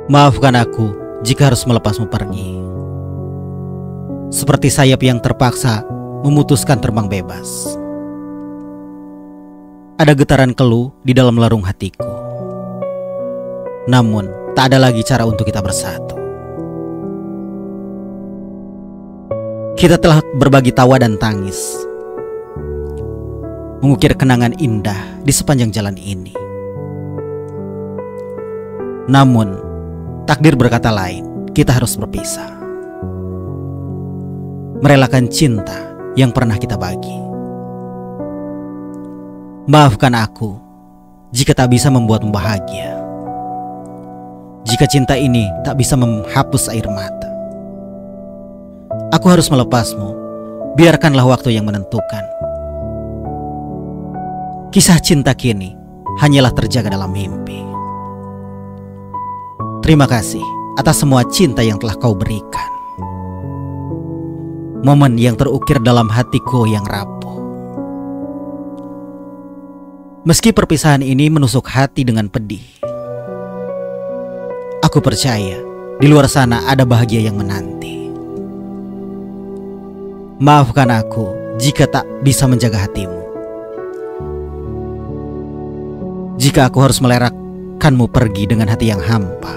Maafkan aku jika harus melepasmu pergi. Seperti sayap yang terpaksa memutuskan terbang bebas. Ada getaran keluh di dalam larung hatiku. Namun tak ada lagi cara untuk kita bersatu. Kita telah berbagi tawa dan tangis, mengukir kenangan indah di sepanjang jalan ini. Namun takdir berkata lain, kita harus berpisah. Merelakan cinta yang pernah kita bagi. Maafkan aku jika tak bisa membuatmu bahagia. Jika cinta ini tak bisa menghapus air mata. Aku harus melepasmu. Biarkanlah waktu yang menentukan. Kisah cinta kini hanyalah terjaga dalam mimpi. Terima kasih atas semua cinta yang telah kau berikan. Momen yang terukir dalam hatiku yang rapuh. Meski perpisahan ini menusuk hati dengan pedih, aku percaya di luar sana ada bahagia yang menanti. Maafkan aku jika tak bisa menjaga hatimu. Jika aku harus melerakkanmu pergi dengan hati yang hampa.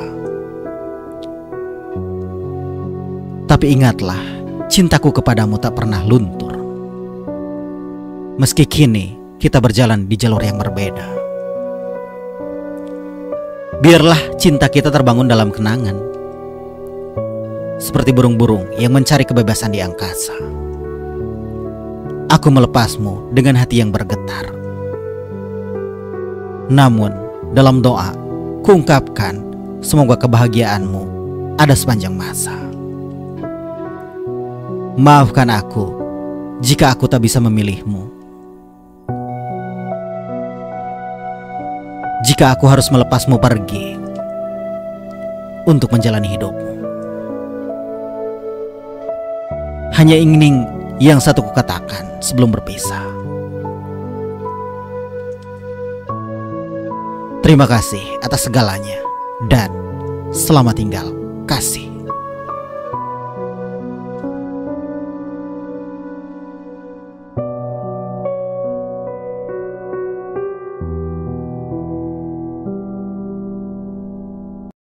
Tapi ingatlah, cintaku kepadamu tak pernah luntur. Meski kini kita berjalan di jalur yang berbeda. Biarlah cinta kita terbangun dalam kenangan. Seperti burung-burung yang mencari kebebasan di angkasa. Aku melepasmu dengan hati yang bergetar. Namun dalam doa, kuungkapkan semoga kebahagiaanmu ada sepanjang masa. Maafkan aku jika aku tak bisa memilihmu. Jika aku harus melepasmu pergi untuk menjalani hidupmu. Hanya ingin yang satu kukatakan sebelum berpisah. Terima kasih atas segalanya dan selamat tinggal, kasih.